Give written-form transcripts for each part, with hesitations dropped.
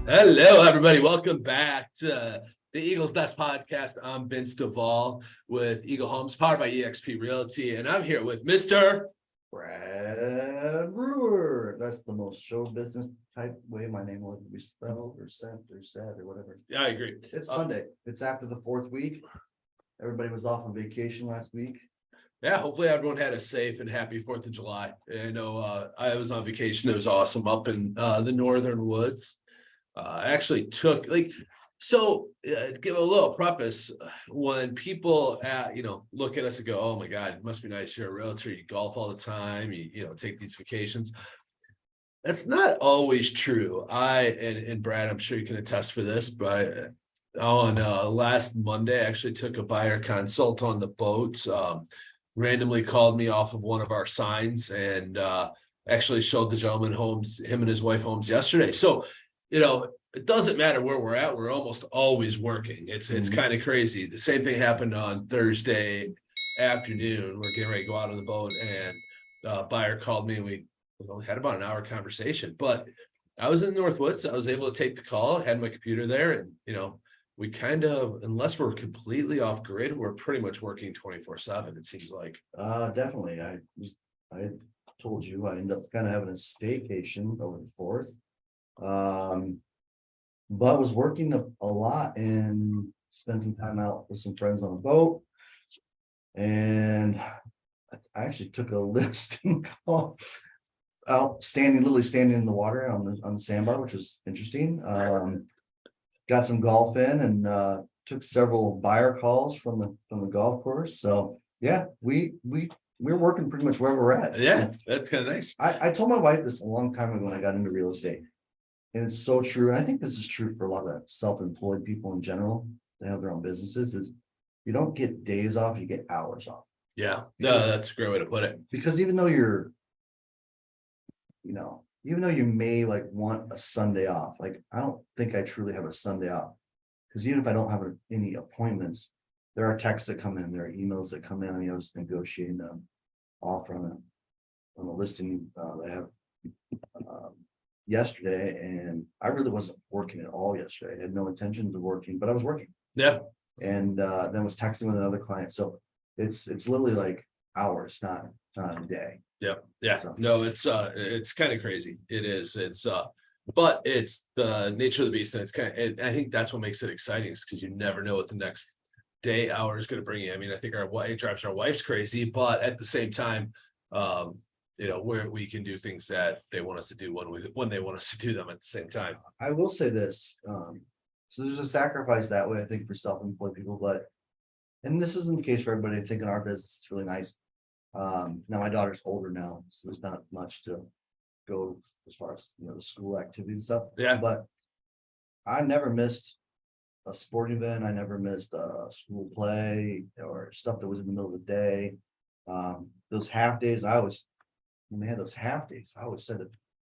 Hello, everybody. Welcome back to the Eagles Nest podcast. I'm Vince Devall with Eagle Homes, powered by eXp Realty, and I'm here with Mr. Brad Brewer. That's the most show business type way my name would be spelled or sent or said or whatever. Yeah, I agree. It's Monday. It's after the fourth week. Everybody was off on vacation last week. Yeah, hopefully everyone had a safe and happy 4th of July. I know I was on vacation. It was awesome up in the northern woods. I actually took to give a little preface, when people look at us and go, oh my God, it must be nice, you're a realtor, you golf all the time, you take these vacations. That's not always true. And Brad, I'm sure you can attest for this, but on last Monday, I actually took a buyer consult on the boat. Randomly called me off of one of our signs and actually showed the gentleman homes, him and his wife homes yesterday. So it doesn't matter where we're at. We're almost always working. It's kind of crazy. The same thing happened on Thursday afternoon. We're getting ready to go out on the boat, and buyer called me, and we had about an hour conversation. But I was in the Northwoods. I was able to take the call. I had my computer there, and we kind of, unless we're completely off grid, we're pretty much working 24/7. It seems like. Definitely. I told you I ended up kind of having a staycation over the fourth. But was working a lot and spent some time out with some friends on a boat. And I actually took a listing call out literally standing in the water on the sandbar, which was interesting. Got some golf in and took several buyer calls from the golf course. So yeah, we're working pretty much wherever we're at. Yeah, that's kind of nice. I told my wife this a long time ago when I got into real estate. And it's so true. And I think this is true for a lot of self-employed people in general. They have their own businesses. Is you don't get days off, you get hours off. Yeah, no, that's a great way to put it. Because even though you may like want a Sunday off, like I don't think I truly have a Sunday off. Because even if I don't have any appointments, there are texts that come in, there are emails that come in. I mean, I was negotiating them off on a listing that I have yesterday, and I really wasn't working at all yesterday. I had no intentions of working, but I was working. Yeah. And then was texting with another client. So it's literally like hours, not a day. Yeah. So. No, it's kind of crazy. It is. But it's the nature of the beast, and and I think that's what makes it exciting, is because you never know what the next day, hour is going to bring you. I mean, I think it drives our wives crazy, but at the same time, where we can do things that they want us to do when they want us to do them at the same time. I will say this, so there's a sacrifice that way, I think, for self-employed people, and this isn't the case for everybody. I think in our business, it's really nice. Now my daughter's older now, so there's not much to go as far as, the school activities and stuff. Yeah. But I never missed a sporting event. I never missed a school play or stuff that was in the middle of the day. Those half days, when they had those half days, I always said,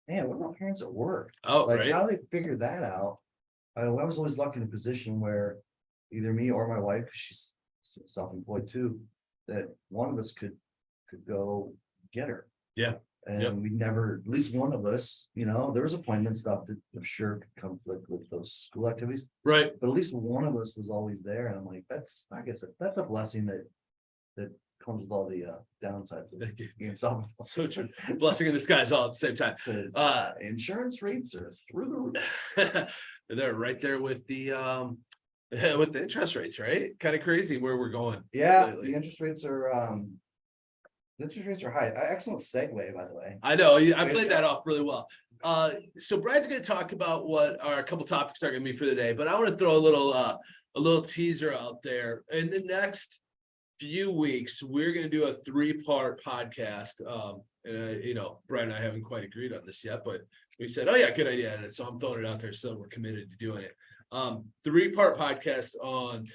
man, what about parents at work? Oh, like, right. how do they figure that out? I was always lucky in a position where either me or my wife, because she's self-employed too, that one of us could go get her. Yeah. And we never, at least one of us, there was appointment stuff that I'm sure could conflict with those school activities. Right. But at least one of us was always there. And I'm like, I guess that's a blessing that comes with all the downsides of being self-employed. So true. Blessing in disguise all at the same time. Insurance rates are through the roof. They're right there with the interest rates, right? Kind of crazy where we're going. Yeah, lately. the interest rates are high. Excellent segue, by the way. I know. I played that off really well. So Brad's going to talk about what our couple topics are going to be for the day, but I want to throw a little teaser out there. In the next few weeks, we're going to do a 3-part podcast. Brad and I haven't quite agreed on this yet, but we said, oh yeah, good idea. And so I'm throwing it out there. So we're committed to doing it. 3-part podcast on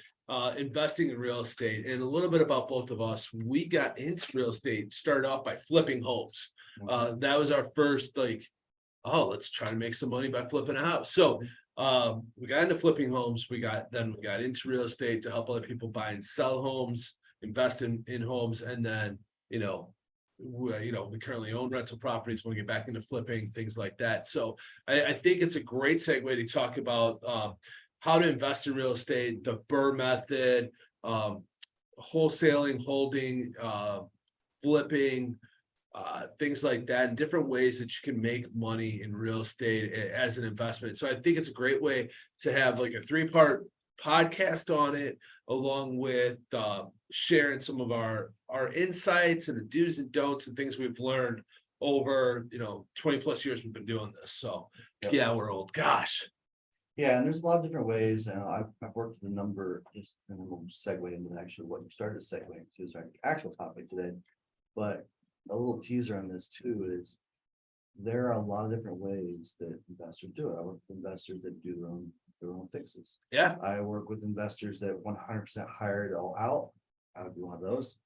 investing in real estate, and a little bit about both of us. We got into real estate, started off by flipping homes. That was our first let's try to make some money by flipping a house. So we got into flipping homes. We got into real estate to help other people buy and sell homes, invest in homes, and then we currently own rental properties, want to get back into flipping, things like that. So I think it's a great segue to talk about how to invest in real estate, the Burr method, wholesaling, holding, flipping, things like that, and different ways that you can make money in real estate as an investment. So I think it's a great way to have like a 3-part podcast on it, along with sharing some of our insights and the do's and don'ts and things we've learned over 20 plus years we've been doing this. So Yep. yeah, we're old. Gosh. Yeah, and there's a lot of different ways. I've worked with a number, just and we'll segue into actually what you started to segue into is our actual topic today. But a little teaser on this too is there are a lot of different ways that investors do it. I work with investors that do their own fixes. Yeah. I work with investors that 100% hire it all out. I would be one of those.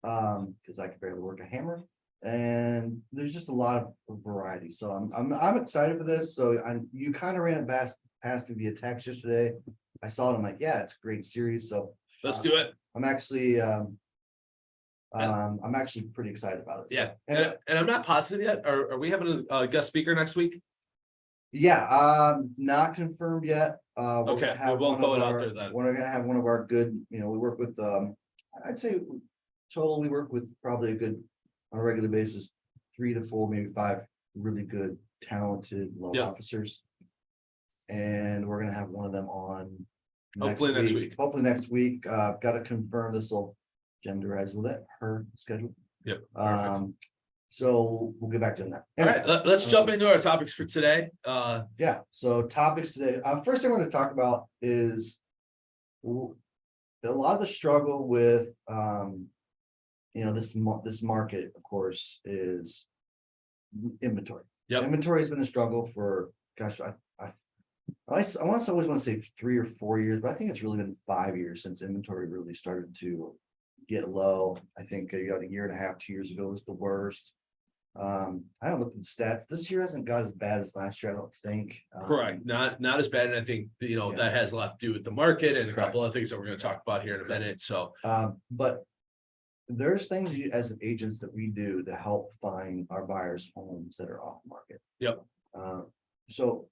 Because I can barely work a hammer. And there's just a lot of variety. So I'm excited for this. So you kind of ran it past me via text yesterday. I saw it. I'm like, yeah, it's a great series. So Let's do it. I'm actually pretty excited about it. Yeah. So, And I'm not positive yet. Are we having a guest speaker next week? yeah, not confirmed yet. We're Okay, gonna have we won't one throw of it out our- there then. We're gonna have one of our good, we work with, I'd say total, we work with probably a good, on a regular basis, 3 to 4, maybe 5 really good, talented loan Yeah. officers. And we're gonna have one of them on. Hopefully next week. Hopefully next week. Got to confirm this will genderize a little bit, her schedule. Yep. Perfect. So we'll get back to that. All right, let's jump into our topics for today. Yeah, so topics today. First thing I want to talk about is a lot of the struggle with this market, of course, is inventory. Yep. Inventory has been a struggle for, gosh, I always want to say 3 or 4 years, but I think it's really been 5 years since inventory really started to get low. I think you got a year and a half, 2 years ago was the worst. I don't look at the stats. This year hasn't got as bad as last year, I don't think. Correct, not as bad, and I think Yeah. that has a lot to do with the market and a Correct. couple of things that we're going to talk about here in a minute. So But there's things as agents that we do to help find our buyers homes that are off market. Yep. So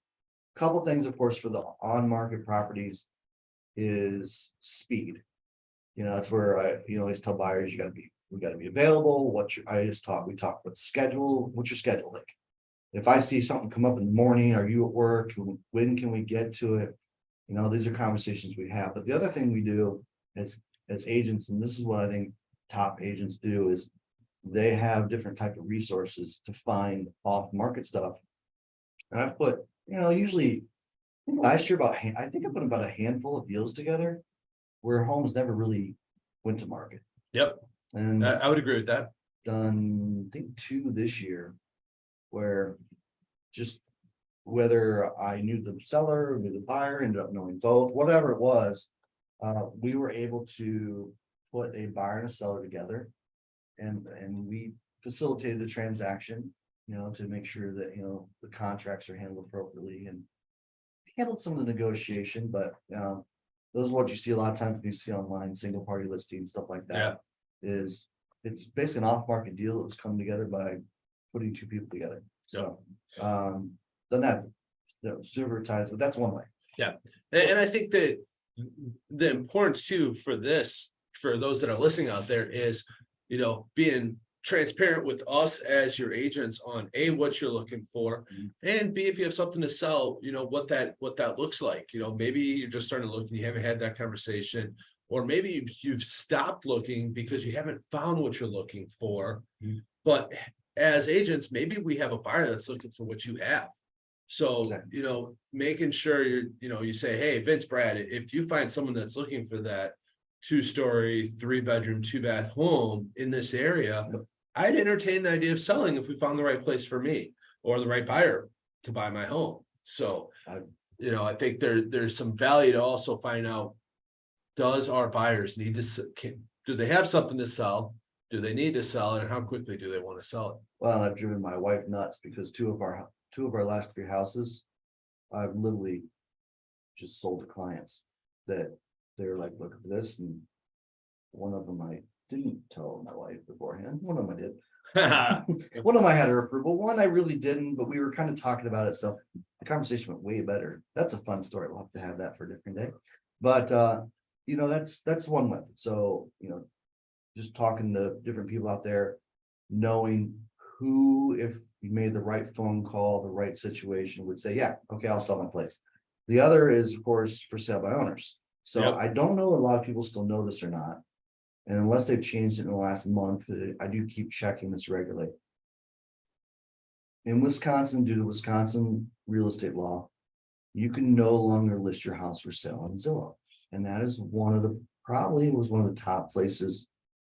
a couple things, of course, for the on market properties is speed. That's where I always tell buyers we gotta be available. We talk what's your schedule like? If I see something come up in the morning, are you at work? When can we get to it? These are conversations we have. But the other thing we do as agents, and this is what I think top agents do, is they have different type of resources to find off market stuff. And I've put, usually last year I think I put about a handful of deals together where homes never really went to market. yep, And I would agree with that. done, I think 2 this year, where just whether I knew the seller or knew the buyer, ended up knowing both, whatever it was, we were able to put a buyer and a seller together, and we facilitated the transaction, to make sure that the contracts are handled appropriately and handled some of the negotiation, but those are what you see a lot of times when you see online single party listings, stuff like that. It's basically an off-market deal that was come together by putting 2 people together. So doesn't have super ties, but that's one way. Yeah, and I think that the importance too for those that are listening out there is being transparent with us as your agents on what you're looking for, and B, if you have something to sell, what that looks like. Maybe you're just starting to look and you haven't had that conversation, or maybe you've stopped looking because you haven't found what you're looking for. But as agents, maybe we have a buyer that's looking for what you have. So, Exactly. Making sure you say, hey, Vince, Brad, if you find someone that's looking for that 2-story, 3-bedroom, 2-bath home in this area, I'd entertain the idea of selling if we found the right place for me or the right buyer to buy my home. So, I think there's some value to also find out, does our buyers need to, do they have something to sell? Do they need to sell it, and how quickly do they want to sell it? Well, I've driven my wife nuts because two of our last 3 houses, I've literally just sold to clients that they're like, look at this, and one of them didn't tell my wife beforehand. One of them I did. One of them I had her approval. One I really didn't, but we were kind of talking about it. So the conversation went way better. That's a fun story. We'll have to have that for a different day. But you know, that's one method. So, you know, just talking to different people out there, knowing who, if you made the right phone call, the right situation, would say, yeah, okay, I'll sell my place. The other is, of course, for sale by owners. So Yep. I don't know a lot of people still know this or not. And unless they've changed it in the last month, I do keep checking this regularly. In Wisconsin, due to Wisconsin real estate law, you can no longer list your house for sale on Zillow. And that is probably was one of the top places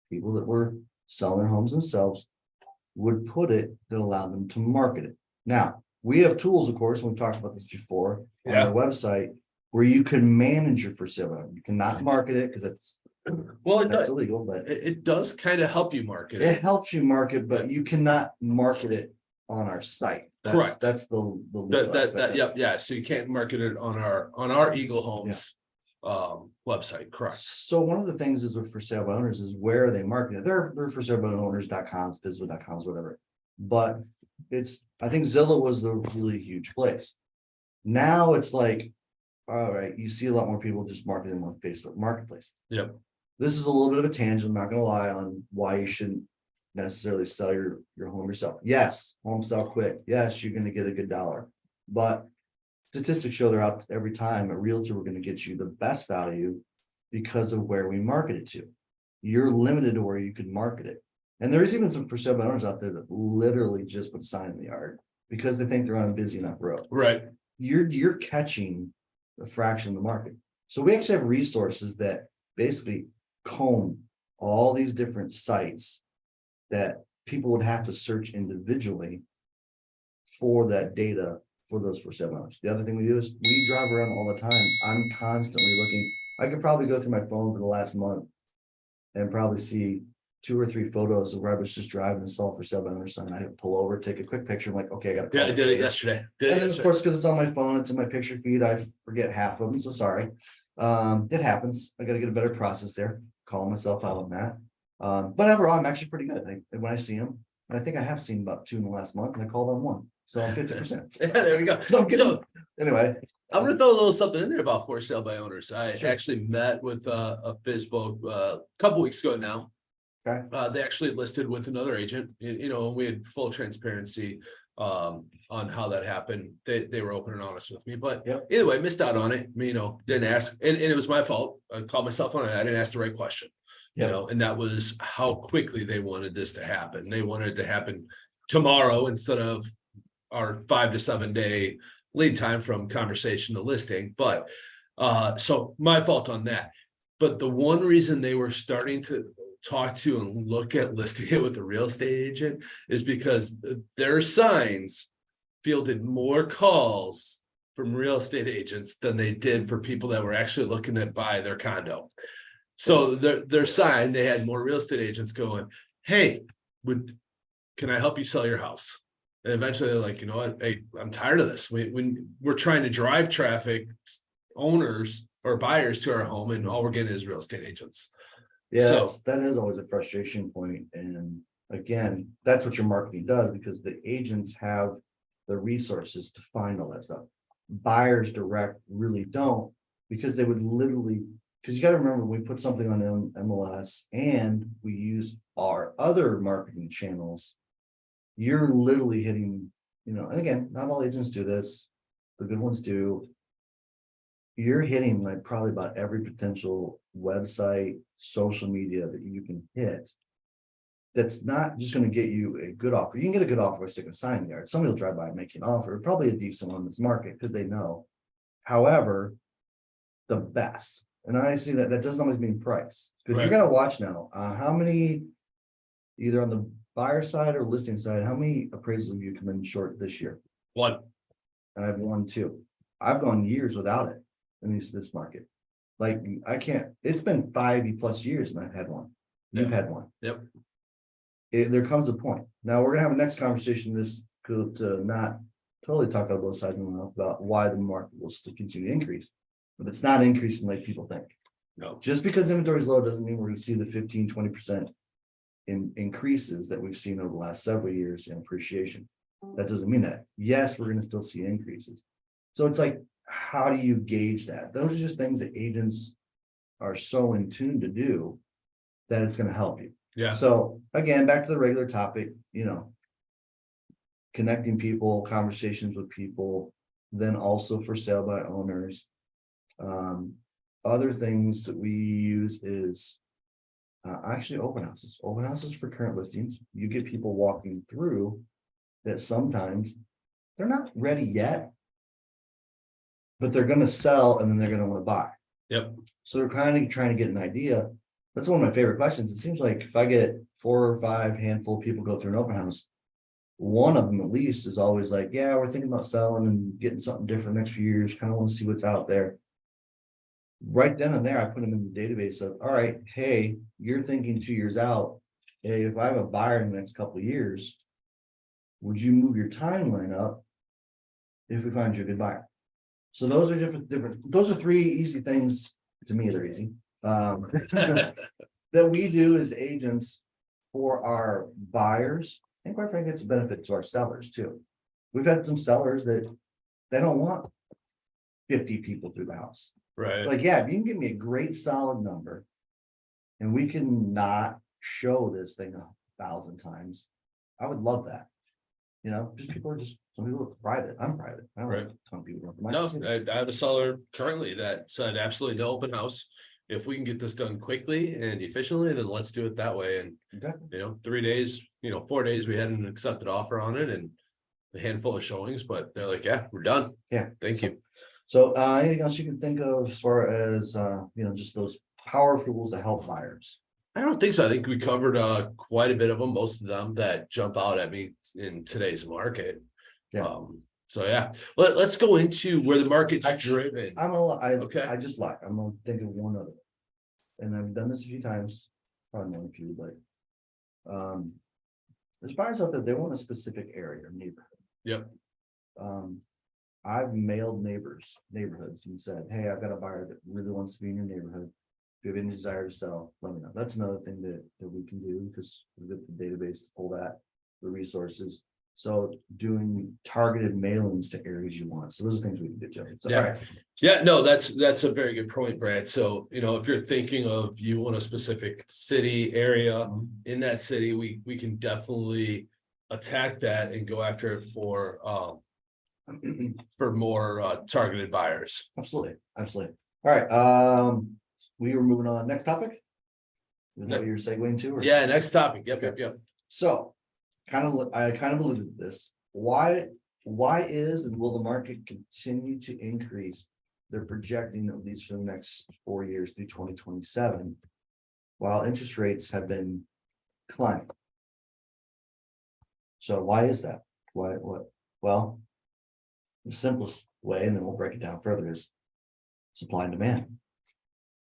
people that were selling their homes themselves would put it that allowed them to market it. Now, we have tools, of course, and we've talked about this before on Yeah. our website, where you can manage your for sale. You cannot market it because Well, that's illegal, but it does kind of help you market it it. helps you market, but you cannot market it on our site. Correct. That's the legal That, aspect. yep, yeah, so you can't market it on our Eagle Homes website, correct? So one of the things is with for sale by owners is where are they marketing it? They're for sale by owners.com, visible.com, whatever. But I think Zillow was the really huge place. Now it's like, all right, you see a lot more people just marketing on Facebook Marketplace. Yep. This is a little bit of a tangent, I'm not gonna lie, on why you shouldn't necessarily sell your home yourself. Yes, home sell quick. Yes, you're gonna get a good dollar. But statistics show they're out every time. A realtor, we're gonna get you the best value because of where we market it to. You're limited to where you can market it. And there's even some for sale by owners out there that literally just put a sign in the yard because they think they're on a busy enough road. Right. You're catching a fraction of the market. So we actually have resources that basically comb all these different sites that people would have to search individually for that data for those for sale owners. The other thing we do is we drive around all the time. I'm constantly looking. I could probably go through my phone for the last month and probably see 2 or 3 photos of where I was just driving and saw for sale by owner sign. I pull over, take a quick picture. I'm like, okay, I got. Yeah, I did it yesterday. And then of course, because it's on my phone, it's in my picture feed. I forget half of them, so sorry. It happens. I got to get a better process there. Call myself out on that. But overall, I'm actually pretty good. When I see them, and I think I have seen about 2 in the last month, and I called on 1, so I'm 50%. Yeah, there we go. So I'm getting, anyway. I'm gonna throw a little something in there about for sale by owners. I Sure. actually met with a FISBO a couple weeks ago now. Okay. They actually listed with another agent, you know, we had full transparency on how that happened. They were open and honest with me, but Yep. either way, missed out on it. You know, didn't ask, and it was my fault. I called myself on it. I didn't ask the right question. You Yep. know, and that was how quickly they wanted this to happen. They wanted it to happen tomorrow instead of our 5 to 7 day lead time from conversation to listing. But so my fault on that. But the one reason they were starting to talk to and look at listing it with a real estate agent is because their signs fielded more calls from real estate agents than they did for people that were actually looking to buy their condo. So their sign, they had more real estate agents going, hey, can I help you sell your house? And eventually they're like, you know what, hey, I'm tired of this. We're trying to drive traffic, owners or buyers to our home, and all we're getting is real estate agents. Yeah, So- that is always a frustration point. And again, that's what your marketing does, because the agents have the resources to find all that stuff. Buyers direct really don't, because they would literally, because you got to remember, we put something on MLS and we use our other marketing channels. You're literally hitting, you know, and again, not all agents do this, the good ones do. You're hitting like probably about every potential website, social media that you can hit. That's not just going to get you a good offer. You can get a good offer by sticking a sign in the yard. Somebody will drive by and make you an offer, probably a decent one in this market because they know. However, the best, and I see that doesn't always mean price, because you're Right. going to watch now how many, either on the buyer side or listing side, how many appraisals have you come in short this year? One. And I've won 2. I've gone years without it in this market. Like I can't, it's been 5+ years and I've had one. You've had one. Yep. There comes a point. Now we're gonna have a next conversation, this could not totally talk out both sides of the mouth about why the market will still continue to increase. But it's not increasing like people think. No, Just because inventory is low doesn't mean we're gonna see the 15-20% increases that we've seen over the last several years in appreciation. That doesn't mean that. Yes, we're gonna still see increases. So it's like, how do you gauge that? Those are just things that agents are so in tune to do that it's gonna help you. yeah, So again, back to the regular topic, connecting people, conversations with people, then also for sale by owners. Other things that we use is actually open houses. Open houses for current listings. You get people walking through that sometimes they're not ready yet, but they're gonna sell and then they're gonna want to buy. yep, So they're kind of trying to get an idea. That's one of my favorite questions. It seems like if I get 4 or 5 handful of people go through an open house, one of them at least is always like, yeah, we're thinking about selling and getting something different next few years, kind of want to see what's out there. Right then and there, I put them in the database of, all right, hey, you're thinking 2 years out. Hey, if I have a buyer in the next couple of years, would you move your timeline up if we find you a good buyer? So those are different, those are 3 easy things, to me, they're easy. That we do as agents for our buyers, and quite frankly, it's a benefit to our sellers too. We've had some sellers that they don't want 50 people through the house. right, Like, yeah, if you can give me a great solid number. And we can not show this thing 1,000 times, I would love that. Just people are some people are private. I'm private. I don't Right. want a ton of people. no, I have a seller currently that said absolutely no open house. If we can get this done quickly and efficiently, then let's do it that way, and, Okay. 3 days, 4 days, we had an accepted offer on it and a handful of showings, but they're like, yeah, we're done. Yeah. Thank you. So anything else you can think of as far as just those power tools to help buyers? I don't think so. I think we covered quite a bit of them, most of them that jump out at me in today's market. Yeah. So yeah, let's go into where the market's Actually, driven. Okay. Okay. I just lied. I'm gonna think of one other. And I've done this a few times, probably not a few, but there's buyers out there, they want a specific area or neighborhood. Yep. I've mailed neighborhoods and said, hey, I've got a buyer that really wants to be in your neighborhood. If you have any desire to sell, let me know. That's another thing that we can do because we've got the database to pull that, the resources. So doing targeted mailings to areas you want. So those are things we can do, Joe. So, Yeah. all right. Yeah, no, that's a very good point, Brad. So, if you're thinking of you want a specific city area in that city, we can definitely attack that and go after it for more targeted buyers. Absolutely. Absolutely. All right. We were moving on. Next topic. Is that what you're segueing to? Or? Yeah, next topic. Yep. So I kind of alluded to this. Why is and will the market continue to increase? They're projecting at least for the next 4 years through 2027, while interest rates have been climbing. So why is that? What? Well, the simplest way, and then we'll break it down further, is supply and demand.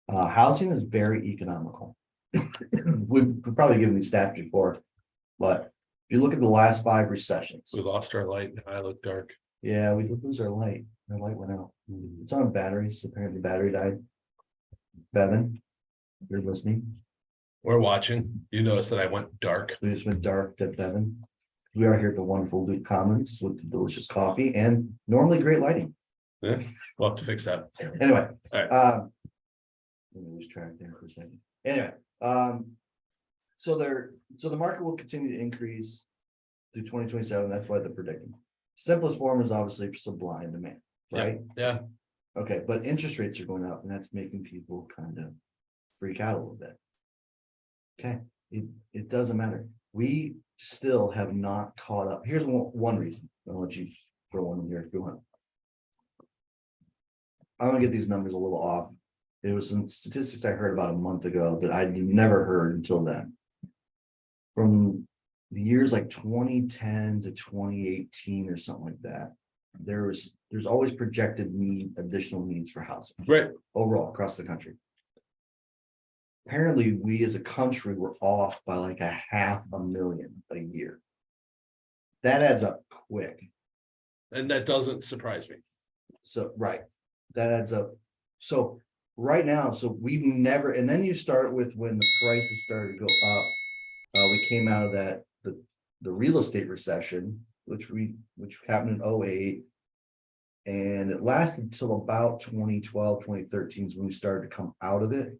Housing is very economical. We've probably given these stats before, but if you look at the last 5 recessions, We lost our light. I look dark. yeah, we did lose our light. Our light went out. It's on batteries. Apparently, the battery died. Bevan, you're listening. We're watching. You notice that I went dark. We just went dark to Bevan. We are here at the wonderful Loot Commons with the delicious coffee and normally great lighting. Yeah, we'll have to fix that. Anyway, All right. let me lose track there for a second. Anyway, so the market will continue to increase through 2027. That's why they're predicting. Simplest form is obviously supply and demand, right? Yeah. Okay, but interest rates are going up, and that's making people kind of freak out a little bit. Okay, it doesn't matter. We still have not caught up. Here's one reason. I'll let you throw one in here if you want. I'm gonna get these numbers a little off. It was some statistics I heard about a month ago that I'd never heard until then. From the years like 2010 to 2018 or something like that, there's always projected additional needs for housing. Right. Overall across the country. Apparently, we as a country were off by like 500,000 a year. That adds up quick. And that doesn't surprise me. So, right, that adds up. So right now, so we've never, and then you start with when the prices started to go up. We came out of that, the real estate recession, which happened in '08. And it lasted until about 2012, 2013 is when we started to come out of it.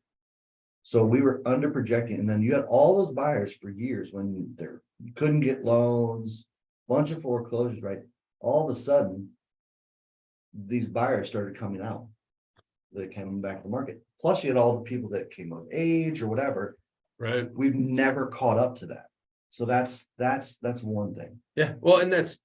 So we were under projecting, and then you had all those buyers for years when you couldn't get loans, bunch of foreclosures, right? All of a sudden, these buyers started coming out. They came back to the market. Plus, you had all the people that came of age or whatever. Right. We've never caught up to that. So that's one thing. Yeah, well, and let's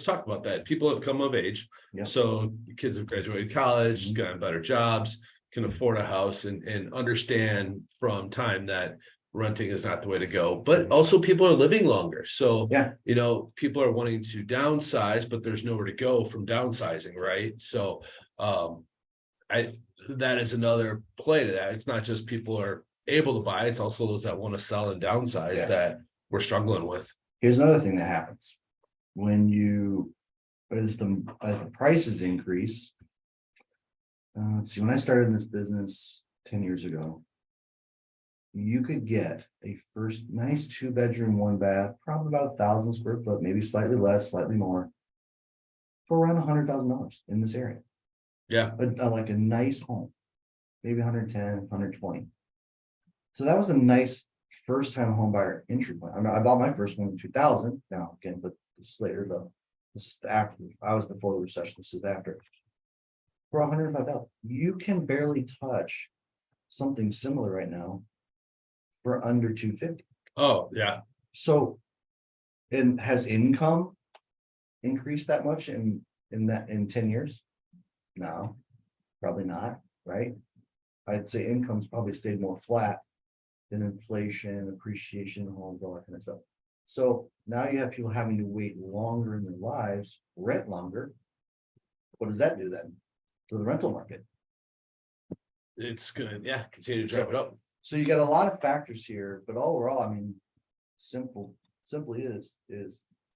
talk about that. People have come of age. Yeah. So kids have graduated college, gotten better jobs, can afford a house and understand from time that renting is not the way to go. But also people are living longer. So, Yeah. People are wanting to downsize, but there's nowhere to go from downsizing, right? So that is another play to that. It's not just people are able to buy, it's also those that want to sell and downsize that we're struggling with. Here's another thing that happens when as the prices increase. Let's see, when I started in this business 10 years ago, you could get a first nice 2-bedroom, 1-bath, probably about 1,000 square foot, maybe slightly less, slightly more, for around $100,000 in this area. Yeah. Like a nice home, maybe 110, 120. So that was a nice first time home buyer entry point. I mean, I bought my first one in 2000. Now again, but this is later though. This is after. I was before the recession. This is after. For 105,000, you can barely touch something similar right now for under 250. Oh yeah. So, and has income increased that much in 10 years? No, probably not. Right. I'd say income's probably stayed more flat than inflation, appreciation, homes, all that kind of stuff. So now you have people having to wait longer in their lives, rent longer. What does that do then to the rental market? It's gonna continue to drive it up. So you got a lot of factors here, but overall, I mean, simply is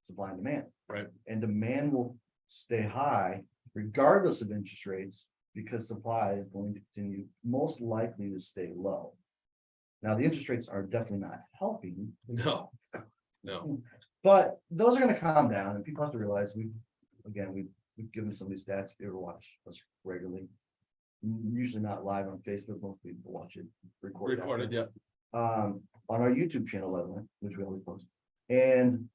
supply and demand. Right. And demand will stay high regardless of interest rates because supply is going to continue most likely to stay low. Now, the interest rates are definitely not helping. No. But those are going to calm down, and people have to realize we've given some of these stats. If you ever watch us regularly, usually not live on Facebook, most people watch it recorded. Yeah. On our YouTube channel, by the way, which we always post, and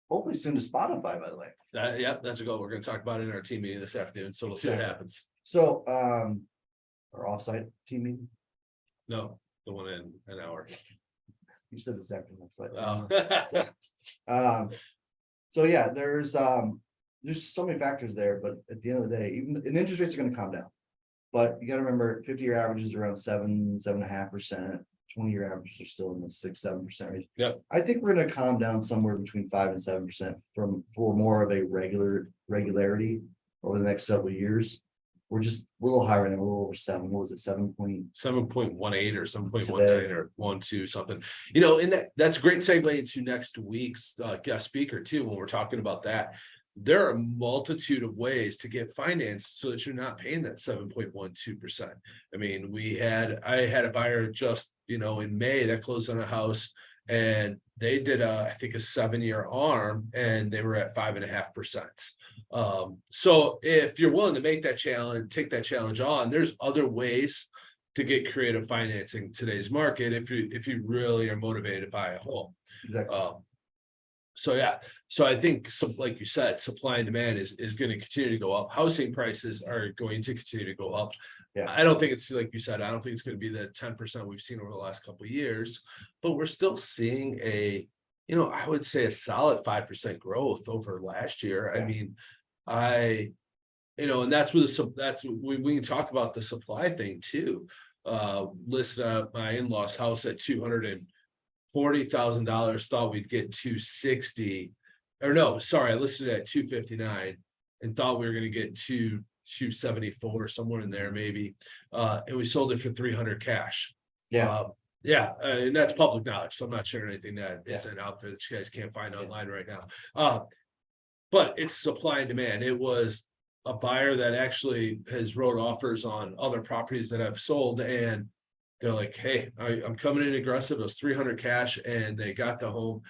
hopefully soon to Spotify, by the way. That's a goal. We're going to talk about it in our team meeting this afternoon. So we'll see what happens. So, our offsite team meeting. No, the one in an hour. You said this afternoon. Oh. So yeah, there's so many factors there, but at the end of the day, even and interest rates are going to come down. But you got to remember, 50-year average is around 7.5%. 20-year averages are still in the 6-7% range. Yep. I think we're going to calm down somewhere between 5 and 7% for more of a regularity over the next several years. We're just a little higher than a little over 7. What was it? 7.18 or 7.19 or 12 something. And that's a great segue into next week's guest speaker too. When we're talking about that, there are a multitude of ways to get financed so that you're not paying that 7.12%. I mean, I had a buyer just, in May that closed on a house and they did I think a 7-year ARM and they were at 5.5%. So if you're willing to make that challenge, take that challenge on, there's other ways to get creative financing in today's market if you really are motivated to buy a home. Exactly. So I think like you said, supply and demand is going to continue to go up. Housing prices are going to continue to go up. Yeah. I don't think it's like you said, I don't think it's going to be the 10% we've seen over the last couple of years, but we're still seeing I would say a solid 5% growth over last year. Yeah. I mean, and that's where we can talk about the supply thing too. Listed up my in-laws house at $240,000, thought we'd get 260, or no, sorry, I listed it at 259 and thought we were going to get 274, somewhere in there maybe. And we sold it for 300 cash. Yeah. And that's public knowledge, so I'm not sharing anything that isn't out there that you guys can't find online right now. But it's supply and demand. It was a buyer that actually has wrote offers on other properties that I've sold, and they're like, hey, I'm coming in aggressive. It was 300 cash, and they got the home.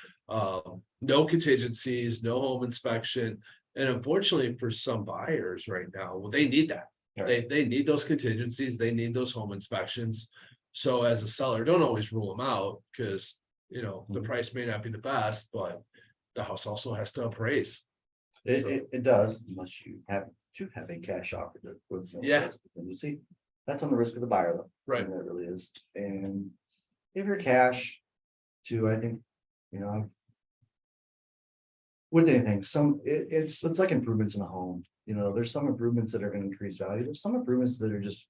No contingencies, no home inspection. And unfortunately for some buyers right now, well, they need that. They need those contingencies, they need those home inspections. So as a seller, don't always rule them out, because the price may not be the best, but the house also has to appraise. It does, unless you have to have a cash offer that was. Yeah. You see, that's on the risk of the buyer though. Right. And that really is. And if you're cash too, I think, with anything, it's like improvements in a home. There's some improvements that are going to increase value. There's some improvements that are just,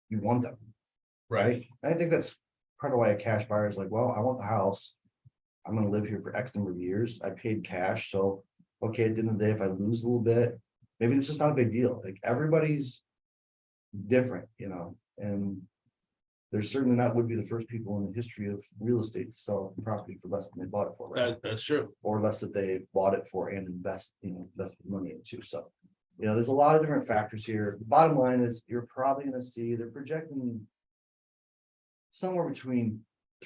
you want them. Right. I think that's part of why a cash buyer is like, well, I want the house. I'm going to live here for X number of years. I paid cash. So, okay, at the end of the day, if I lose a little bit, maybe it's just not a big deal. Like, everybody's different, and there's certainly not would be the first people in the history of real estate to sell property for less than they bought it for, right? That's true. Or less that they bought it for and invested money into. So, there's a lot of different factors here. The bottom line is you're probably going to see they're projecting somewhere between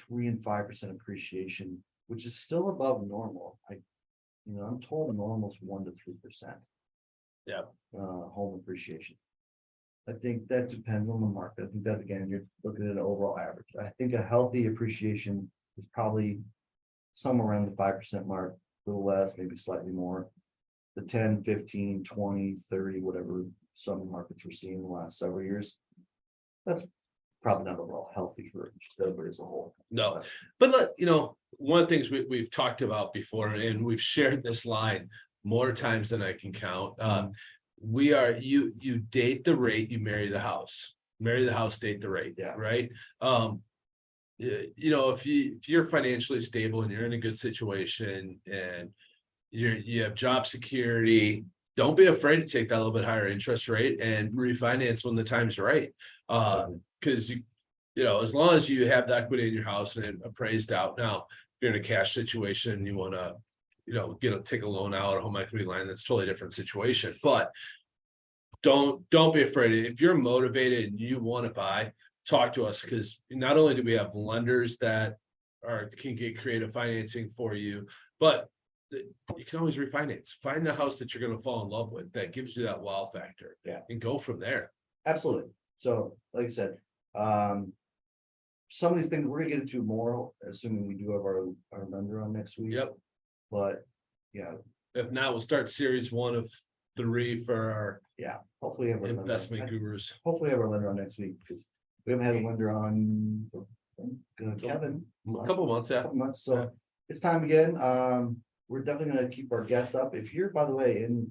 3 and 5% appreciation, which is still above normal. I'm told normal is 1 to 3%. Yeah. Home appreciation. I think that depends on the market. I think that, again, you're looking at an overall average. I think a healthy appreciation is probably somewhere around the 5% mark, a little less, maybe slightly more. The 10, 15, 20, 30, whatever some markets we're seeing in the last several years. That's probably not overall healthy for just everybody as a whole. No, but one of the things we've talked about before, and we've shared this line more times than I can count. You date the rate, you marry the house, date the rate. Yeah. Right. If you're financially stable and you're in a good situation and you have job security, don't be afraid to take that little bit higher interest rate and refinance when the time's right. Because as long as you have the equity in your house and it appraised out. Now, if you're in a cash situation and you want to, take a loan out, a home equity line, that's a totally different situation. But don't be afraid. If you're motivated and you want to buy, talk to us, because not only do we have lenders that can get creative financing for you, but you can always refinance. Find a house that you're going to fall in love with that gives you that wow factor. Yeah. And go from there. Absolutely. So, like I said, some of these things we're gonna get into more, assuming we do have our lender on next week. Yep. But yeah, If not, we'll start series 1 of 3 for our hopefully have our investment gurus. Hopefully have our lender on next week, because we haven't had a lender on for Kevin. A couple months, yeah. Couple months, so it's time again. We're definitely gonna keep our guests up. If you're, by the way, in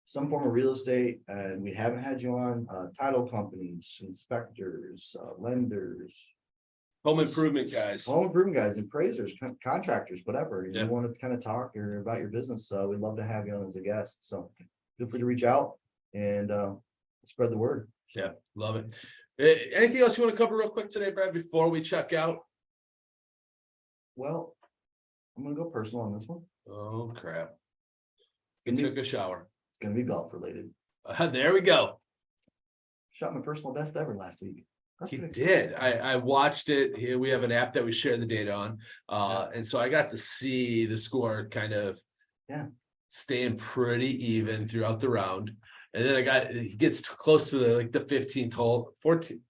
some form of real estate and we haven't had you on, title companies, inspectors, lenders, Home improvement guys. appraisers, contractors, whatever, Yeah. you want to kind of talk about your business, so we'd love to have you on as a guest. So feel free to reach out and spread the word. Yeah, love it. Anything else you want to cover real quick today, Brad, before we check out? Well, I'm gonna go personal on this one. Oh, crap. I took a shower. It's gonna be golf related. There we go. Shot my personal best ever last week. He did. I watched it. Here we have an app that we share the data on. And so I got to see the score kind of staying pretty even throughout the round. And then he gets close to the 15th hole, 14.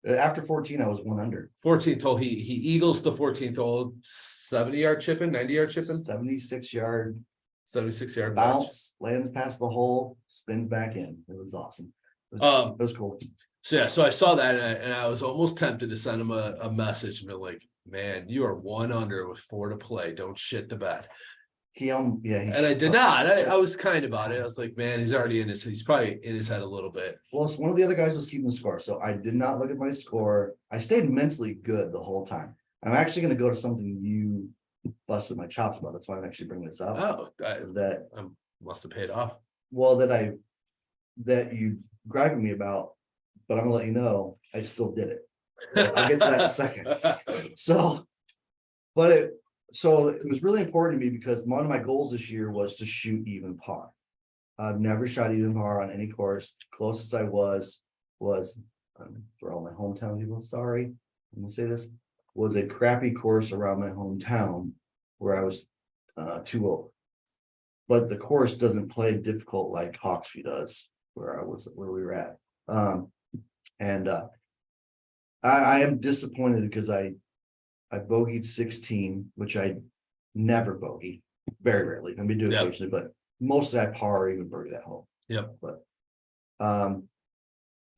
After 14, I was 1 under. 14th hole, he eagles the 14th hole, 70-yard chipping, 90-yard chipping, 76-yard 76-yard bounce, lands past the hole, spins back in. It was awesome. It was cool. So I saw that and I was almost tempted to send him a message and be like, man, you are 1 under with 4 to play. Don't shit the bed. And I did not. I was kind about it. I was like, man, he's probably in his head a little bit. Well, so one of the other guys was keeping the score. So I did not look at my score. I stayed mentally good the whole time. I'm actually going to go to something you busted my chops about. That's why I'm actually bringing this up. Oh, that I must have paid off. Well, that you griping me about, but I'm gonna let you know I still did it. I'll get to that in a second. So it was really important to me because one of my goals this year was to shoot even par. I've never shot even par on any course. Closest I was for all my hometown people, sorry, I'm gonna say this, was a crappy course around my hometown where I was 2-0. But the course doesn't play difficult like Hawksview does, where we were at. And I am disappointed because I bogeyed 16, which I never bogey, very rarely. I mean, do Yep. occasionally, but mostly I par or even birdie that hole. Yep. But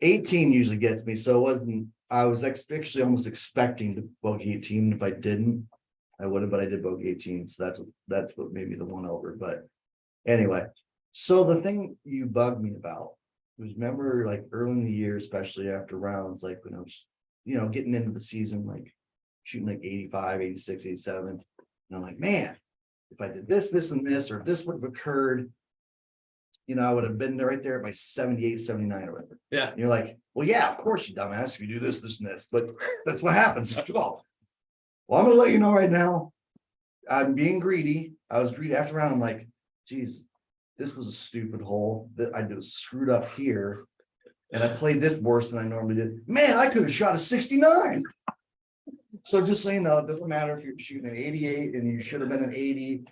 18 usually gets me, so it wasn't. I was actually almost expecting to bogey 18. If I didn't, I would have, but I did bogey 18, so that's what made me the one over. But anyway, so the thing you bugged me about was, remember, like early in the year, especially after rounds, like when I was, getting into the season, like shooting like 85, 86, 87. And I'm like, man, if I did this, and this, or if this would have occurred, I would have been right there at my 78, 79 or whatever. Yeah. And you're like, well, yeah, of course, you dumbass, if you do this, and this, but that's what happens. Well, I'm gonna let you know right now, I'm being greedy. I was greedy after round. I'm like, geez, this was a stupid hole that I just screwed up here. And I played this worse than I normally did. Man, I could have shot a 69. So just so you know, it doesn't matter if you're shooting an 88 and you should have been an 80,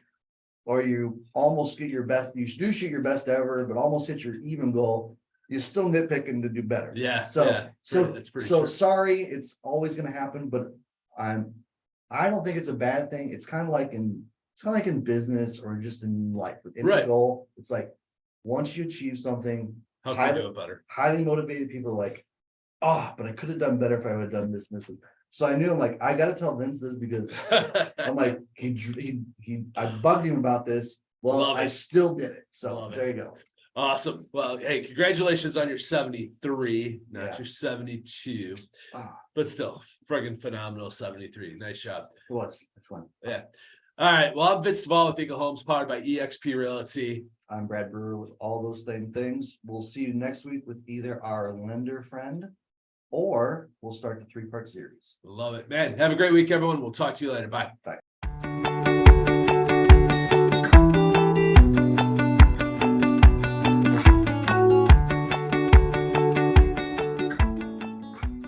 or you almost get your best, you do shoot your best ever, but almost hit your even goal. You're still nitpicking to do better. Yeah. So, yeah. That's pretty true. sorry, it's always gonna happen, but I don't think it's a bad thing. It's kind of like in business or just in life with any Right. goal. It's like once you achieve something, How can you do it better? highly motivated people are like, oh, but I could have done better if I would have done this and this. So I knew, I'm like, I got to tell Vince this because I'm like, I bugged him about this. Well, Love I it. still did it. So Love it. there you go. Awesome. Well, hey, congratulations on your 73, not Yeah. your 72, Ah, but still friggin' phenomenal 73. Nice job. it was fun. Yeah. All right. Well, I'm Vince Devall with Eagle Homes, powered by EXP Realty. I'm Brad Brewer with all those same things. We'll see you next week with either our lender friend or we'll start the 3-part series. Love it, man. Have a great week, everyone. We'll talk to you later. Bye. Bye.